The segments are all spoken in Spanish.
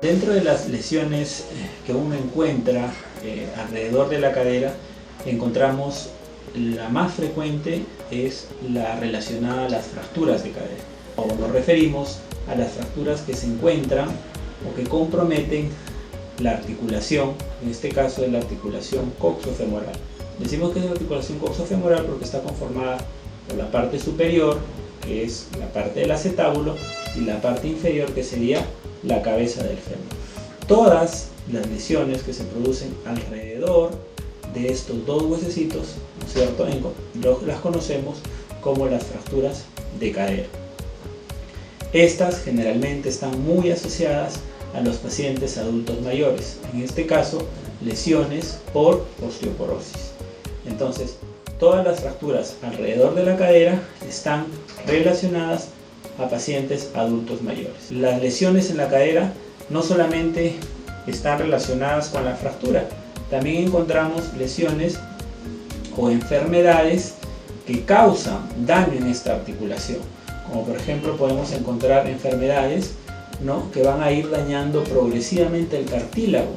Dentro de las lesiones que uno encuentra alrededor de la cadera, encontramos la más frecuente es la relacionada a las fracturas de cadera. O nos referimos a las fracturas que se encuentran o que comprometen la articulación, en este caso es la articulación coxofemoral. Decimos que es la articulación coxofemoral porque está conformada por la parte superior, que es la parte del acetábulo, y la parte inferior, que sería la cabeza del fémur. Todas las lesiones que se producen alrededor de estos dos huesecitos, ¿no es cierto?, las conocemos como las fracturas de cadera. Estas generalmente están muy asociadas a los pacientes adultos mayores, en este caso lesiones por osteoporosis. Entonces, todas las fracturas alrededor de la cadera están relacionadas a pacientes adultos mayores. Las lesiones en la cadera no solamente están relacionadas con la fractura, también encontramos lesiones o enfermedades que causan daño en esta articulación, como por ejemplo podemos encontrar enfermedades, ¿no?, que van a ir dañando progresivamente el cartílago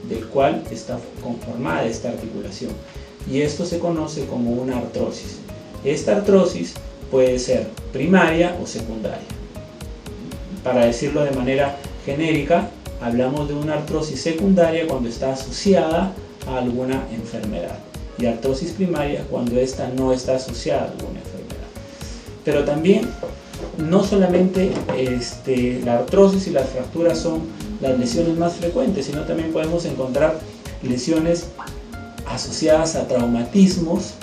del cual está conformada esta articulación, y esto se conoce como una artrosis. Esta artrosis puede ser primaria o secundaria. Para decirlo de manera genérica, hablamos de una artrosis secundaria cuando está asociada a alguna enfermedad, y artrosis primaria cuando esta no está asociada a alguna enfermedad. Pero también no solamente la artrosis y las fracturas son las lesiones más frecuentes, sino también podemos encontrar lesiones asociadas a traumatismos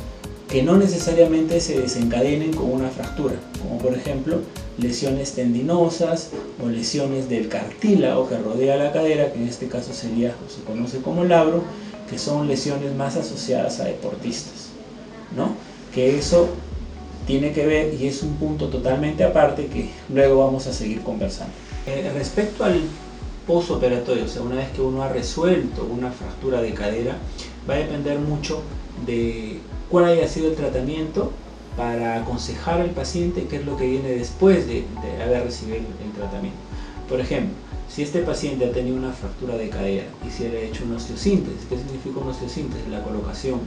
que no necesariamente se desencadenen con una fractura, como por ejemplo lesiones tendinosas o lesiones del cartílago que rodea la cadera, que en este caso sería o se conoce como labro, que son lesiones más asociadas a deportistas, ¿no? Que eso tiene que ver y es un punto totalmente aparte que luego vamos a seguir conversando. Respecto al postoperatorio, o sea, una vez que uno ha resuelto una fractura de cadera, va a depender mucho de cuál haya sido el tratamiento para aconsejar al paciente qué es lo que viene después de haber recibido el tratamiento. Por ejemplo, si este paciente ha tenido una fractura de cadera y se le ha hecho una osteosíntesis, ¿qué significa una osteosíntesis? La colocación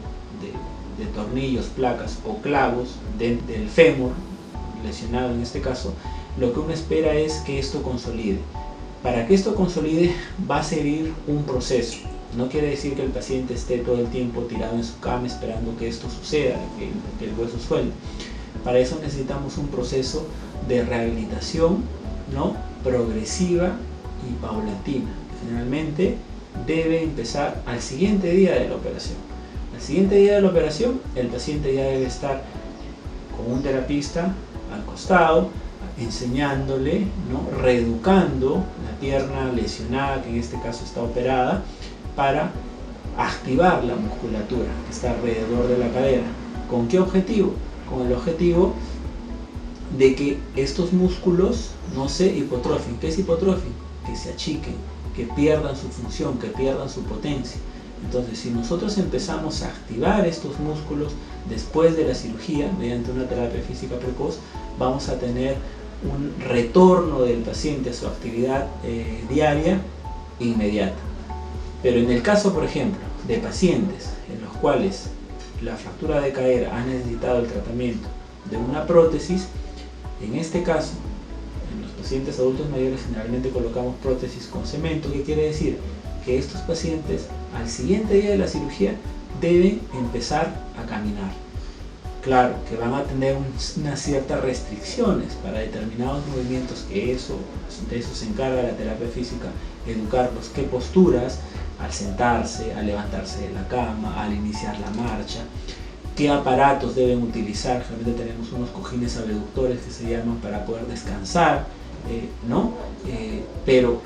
de tornillos, placas o clavos del fémur lesionado en este caso, lo que uno espera es que esto consolide. Para que esto consolide va a seguir un proceso. No quiere decir que el paciente esté todo el tiempo tirado en su cama esperando que esto suceda, que el hueso suelte. Para eso necesitamos un proceso de rehabilitación, ¿no?, progresiva y paulatina. Generalmente debe empezar al siguiente día de la operación. Al siguiente día de la operación, el paciente ya debe estar con un terapista al costado, enseñándole, ¿no?, reeducando la pierna lesionada, que en este caso está operada, para activar la musculatura que está alrededor de la cadera. ¿Con qué objetivo? Con el objetivo de que estos músculos no se hipotrofien. ¿Qué es hipotrofia? Que se achiquen, que pierdan su función, que pierdan su potencia. Entonces, si nosotros empezamos a activar estos músculos después de la cirugía, mediante una terapia física precoz, vamos a tener un retorno del paciente a su actividad diaria inmediata. Pero en el caso, por ejemplo, de pacientes en los cuales la fractura de cadera ha necesitado el tratamiento de una prótesis, en este caso, en los pacientes adultos mayores generalmente colocamos prótesis con cemento. ¿Qué quiere decir? Que estos pacientes al siguiente día de la cirugía deben empezar a caminar. Claro que van a tener unas ciertas restricciones para determinados movimientos, que de eso se encarga la terapia física, educarlos, qué posturas, al sentarse, al levantarse de la cama, al iniciar la marcha, qué aparatos deben utilizar. Generalmente tenemos unos cojines abductores que se llaman para poder descansar, ¿no? Pero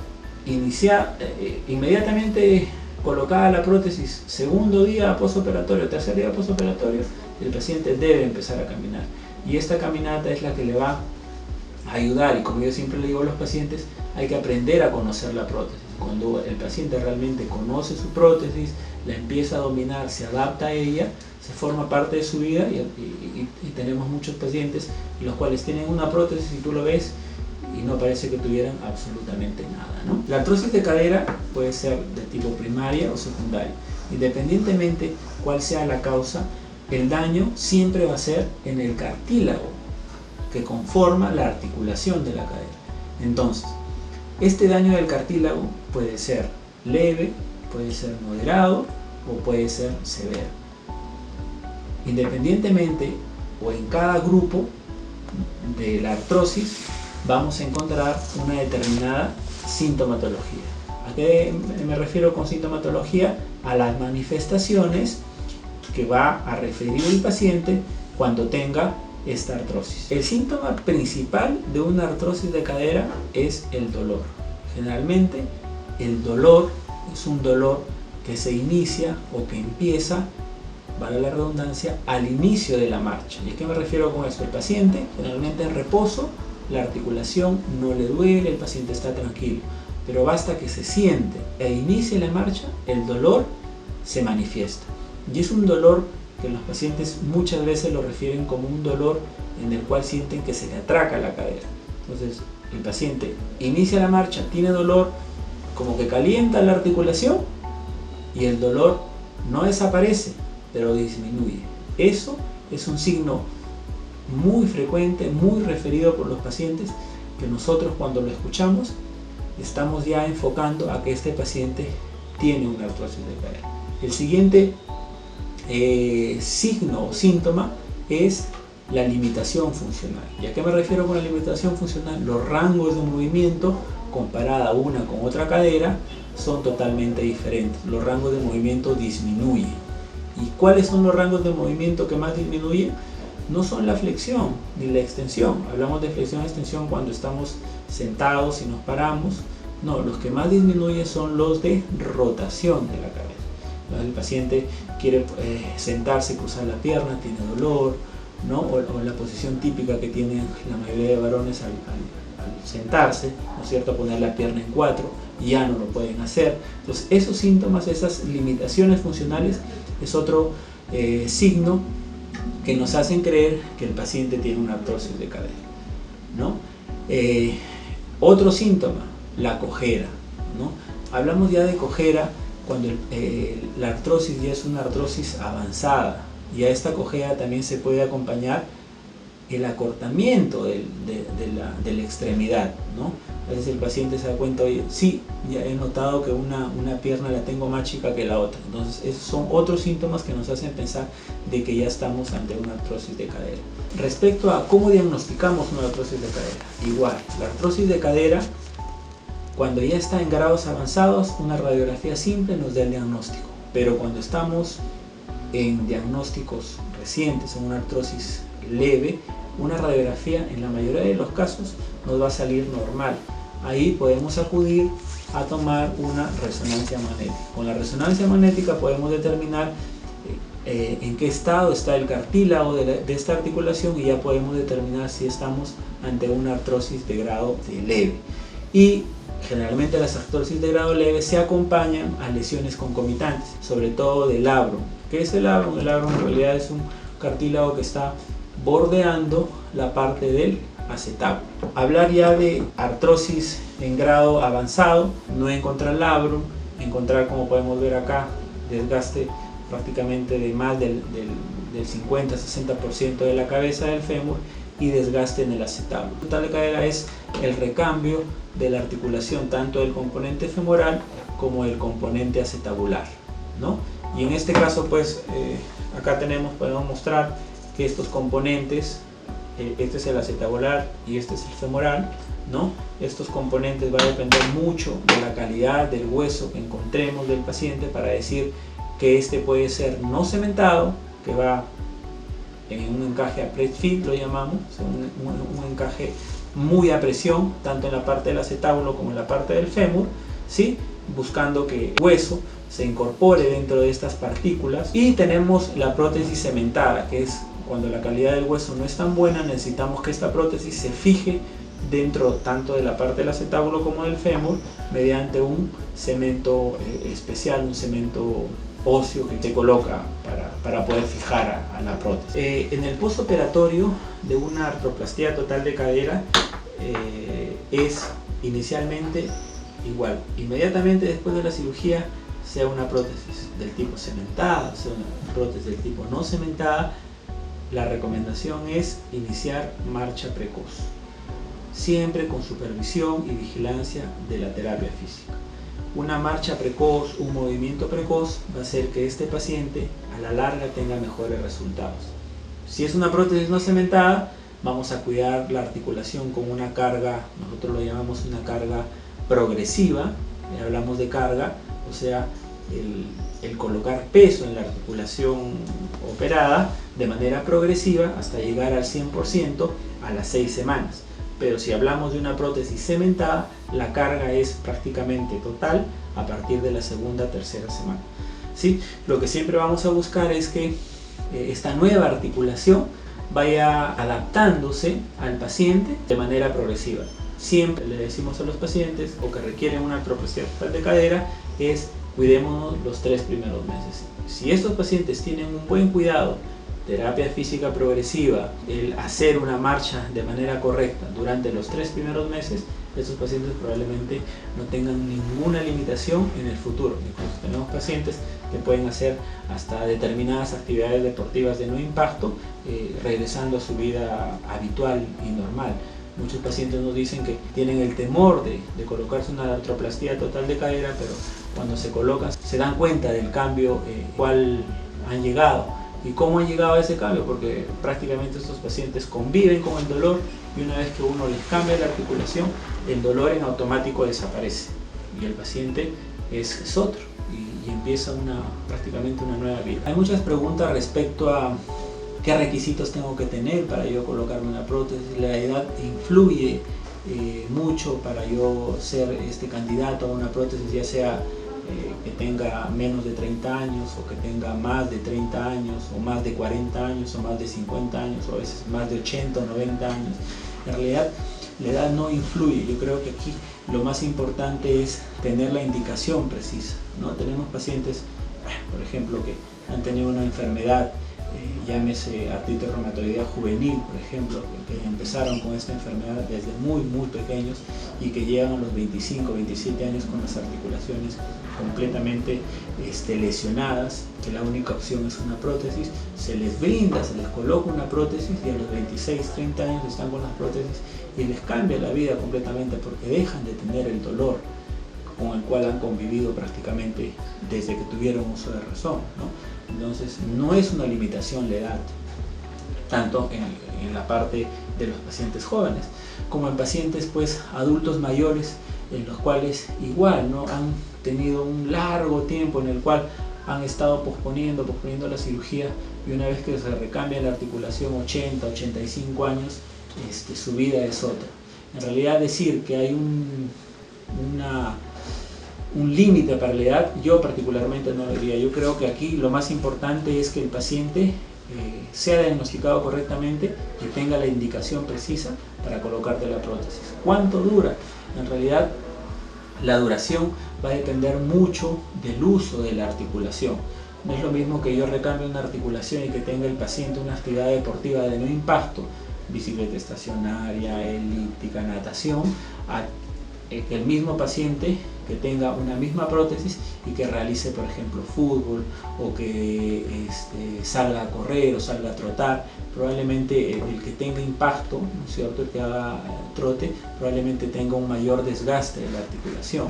inmediatamente colocada la prótesis, segundo día postoperatorio, tercer día postoperatorio, el paciente debe empezar a caminar, y esta caminata es la que le va a ayudar. Y como yo siempre le digo a los pacientes, hay que aprender a conocer la prótesis. Cuando el paciente realmente conoce su prótesis, la empieza a dominar, se adapta a ella, se forma parte de su vida, y tenemos muchos pacientes los cuales tienen una prótesis y tú lo ves y no parece que tuvieran absolutamente nada, ¿no? La artrosis de cadera puede ser de tipo primaria o secundaria. Independientemente cuál sea la causa, el daño siempre va a ser en el cartílago que conforma la articulación de la cadera. Entonces, este daño del cartílago puede ser leve, puede ser moderado o puede ser severo. Independientemente o en cada grupo de la artrosis vamos a encontrar una determinada sintomatología. ¿A qué me refiero con sintomatología? A las manifestaciones que va a referir el paciente cuando tenga esta artrosis. El síntoma principal de una artrosis de cadera es el dolor. Generalmente el dolor es un dolor que se inicia o que empieza, vale la redundancia, al inicio de la marcha. ¿Y a qué me refiero con esto? El paciente generalmente en reposo, la articulación no le duele, el paciente está tranquilo, pero basta que se siente e inicie la marcha, el dolor se manifiesta. Y es un dolor que los pacientes muchas veces lo refieren como un dolor en el cual sienten que se le atraca la cadera. Entonces el paciente inicia la marcha, tiene dolor, como que calienta la articulación y el dolor no desaparece, pero disminuye. Eso es un signo muy frecuente, muy referido por los pacientes, que nosotros cuando lo escuchamos estamos ya enfocando a que este paciente tiene una artrosis de cadera. El siguiente signo o síntoma es la limitación funcional. ¿Y a qué me refiero con la limitación funcional? Los rangos de movimiento comparada una con otra cadera son totalmente diferentes. Los rangos de movimiento disminuyen. ¿Y cuáles son los rangos de movimiento que más disminuyen? No son la flexión ni la extensión. Hablamos de flexión y extensión cuando estamos sentados y nos paramos. No, los que más disminuyen son los de rotación de la cadera. El paciente quiere sentarse, cruzar la pierna, tiene dolor, ¿no? O la posición típica que tienen la mayoría de varones al sentarse, ¿no es cierto?, poner la pierna en 4, y ya no lo pueden hacer. Entonces esos síntomas, esas limitaciones funcionales es otro signo que nos hacen creer que el paciente tiene una artrosis de cadera, ¿no? Otro síntoma, la cojera, ¿no? Hablamos ya de cojera cuando la artrosis ya es una artrosis avanzada, y a esta cojera también se puede acompañar el acortamiento de la extremidad, ¿no? A veces el paciente se da cuenta, oye, sí, ya he notado que una pierna la tengo más chica que la otra. Entonces esos son otros síntomas que nos hacen pensar de que ya estamos ante una artrosis de cadera. Respecto a cómo diagnosticamos una artrosis de cadera, igual, la artrosis de cadera, cuando ya está en grados avanzados, una radiografía simple nos da el diagnóstico, pero cuando estamos en diagnósticos recientes, en una artrosis leve, una radiografía en la mayoría de los casos nos va a salir normal. Ahí podemos acudir a tomar una resonancia magnética. Con la resonancia magnética podemos determinar en qué estado está el cartílago de esta articulación, y ya podemos determinar si estamos ante una artrosis de grado leve. Y generalmente las artrosis de grado leve se acompañan a lesiones concomitantes, sobre todo del labrum. ¿Qué es el labrum? El labrum en realidad es un cartílago que está bordeando la parte del acetábulo. Hablar ya de artrosis en grado avanzado, no encontrar labrum, encontrar, como podemos ver acá, desgaste prácticamente de más del 50-60% de la cabeza del fémur y desgaste en el acetábulo. La artrosis de cadera es el recambio de la articulación, tanto del componente femoral como del componente acetabular, ¿no? Y en este caso, pues, acá podemos mostrar que estos componentes, este es el acetabular y este es el femoral, ¿no? Estos componentes van a depender mucho de la calidad del hueso que encontremos del paciente para decir que este puede ser no cementado, que va en un encaje a press fit, lo llamamos, un encaje muy a presión, tanto en la parte del acetábulo como en la parte del fémur, ¿sí? Buscando que el hueso se incorpore dentro de estas partículas. Y tenemos la prótesis cementada, que es cuando la calidad del hueso no es tan buena, necesitamos que esta prótesis se fije dentro tanto de la parte del acetábulo como del fémur mediante un cemento especial, un cemento óseo que te coloca para poder fijar a la prótesis. En el postoperatorio de una artroplastía total de cadera, es inicialmente igual, inmediatamente después de la cirugía, sea una prótesis del tipo cementada, sea una prótesis del tipo no cementada, la recomendación es iniciar marcha precoz, siempre con supervisión y vigilancia de la terapia física. Una marcha precoz, un movimiento precoz va a hacer que este paciente a la larga tenga mejores resultados. Si es una prótesis no cementada, vamos a cuidar la articulación con una carga, nosotros lo llamamos una carga progresiva, hablamos de carga, o sea, el colocar peso en la articulación operada de manera progresiva hasta llegar al 100% a las 6 semanas. Pero si hablamos de una prótesis cementada, la carga es prácticamente total a partir de la segunda, tercera semana. ¿Sí? Lo que siempre vamos a buscar es que esta nueva articulación vaya adaptándose al paciente de manera progresiva. Siempre le decimos a los pacientes o que requieren una artroplastía total de cadera es cuidémonos los 3 primeros meses. Si estos pacientes tienen un buen cuidado, terapia física progresiva, el hacer una marcha de manera correcta durante los 3 primeros meses, estos pacientes probablemente no tengan ninguna limitación en el futuro. Incluso tenemos pacientes que pueden hacer hasta determinadas actividades deportivas de no impacto, regresando a su vida habitual y normal. Muchos pacientes nos dicen que tienen el temor de colocarse una artroplastía total de cadera, pero cuando se colocan se dan cuenta del cambio cual han llegado. ¿Y cómo han llegado a ese cambio? Porque prácticamente estos pacientes conviven con el dolor y una vez que uno les cambia la articulación, el dolor en automático desaparece y el paciente es otro y empieza prácticamente una nueva vida. Hay muchas preguntas respecto a qué requisitos tengo que tener para yo colocarme una prótesis. La edad influye mucho para yo ser candidato a una prótesis, ya sea que tenga menos de 30 años o que tenga más de 30 años o más de 40 años o más de 50 años o a veces más de 80 o 90 años. En realidad la edad no influye. Yo creo que aquí lo más importante es tener la indicación precisa, ¿no? Tenemos pacientes, por ejemplo, que han tenido una enfermedad, llámese artritis reumatoidea juvenil, por ejemplo, que empezaron con esta enfermedad desde muy pequeños y que llegan a los 25, 27 años con las articulaciones completamente lesionadas, que la única opción es una prótesis. Se les brinda, se les coloca una prótesis y a los 26, 30 años están con las prótesis y les cambia la vida completamente porque dejan de tener el dolor con el cual han convivido prácticamente desde que tuvieron uso de razón, ¿no? Entonces no es una limitación la edad, tanto en la parte de los pacientes jóvenes como en pacientes pues adultos mayores, en los cuales igual no han tenido un largo tiempo en el cual han estado posponiendo la cirugía y una vez que se recambia la articulación 80, 85 años, su vida es otra. En realidad decir que hay un límite para la edad, yo particularmente no lo diría. Yo creo que aquí lo más importante es que el paciente sea diagnosticado correctamente y tenga la indicación precisa para colocarte la prótesis. ¿Cuánto dura? En realidad la duración va a depender mucho del uso de la articulación. No es lo mismo que yo recambie una articulación y que tenga el paciente una actividad deportiva de no impacto, bicicleta estacionaria, elíptica, natación, a el mismo paciente que tenga una misma prótesis y que realice, por ejemplo, fútbol o que salga a correr o salga a trotar. Probablemente el que tenga impacto, ¿no es cierto?, el que haga trote, probablemente tenga un mayor desgaste de la articulación.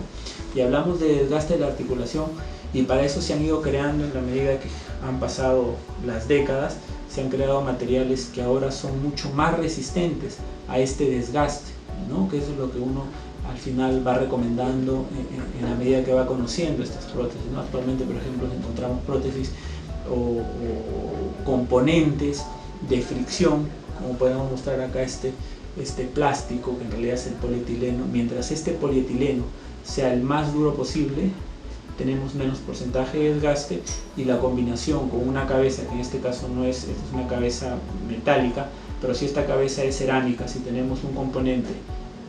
Y hablamos de desgaste de la articulación y para eso se han ido creando, en la medida que han pasado las décadas, se han creado materiales que ahora son mucho más resistentes a este desgaste, ¿no? Que eso es lo que uno al final va recomendando en la medida que va conociendo estas prótesis, ¿no? Actualmente, por ejemplo, encontramos prótesis o componentes de fricción, como podemos mostrar acá este plástico, que en realidad es el polietileno. Mientras este polietileno sea el más duro posible, tenemos menos porcentaje de desgaste, y la combinación con una cabeza, que en este caso no es, esta es una cabeza metálica, pero si esta cabeza es cerámica, si tenemos un componente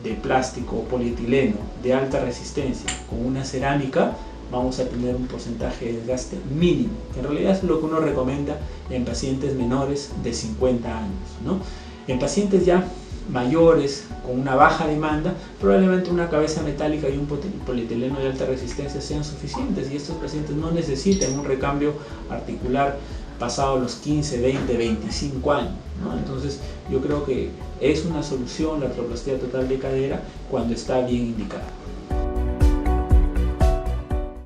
de plástico o polietileno de alta resistencia con una cerámica, vamos a tener un porcentaje de desgaste mínimo, que en realidad es lo que uno recomienda en pacientes menores de 50 años, ¿no? En pacientes ya mayores con una baja demanda, probablemente una cabeza metálica y un polietileno de alta resistencia sean suficientes, y estos pacientes no necesitan un recambio articular pasado los 15, 20, 25 años, ¿no? Entonces yo creo que es una solución la artroplastia total de cadera cuando está bien indicada.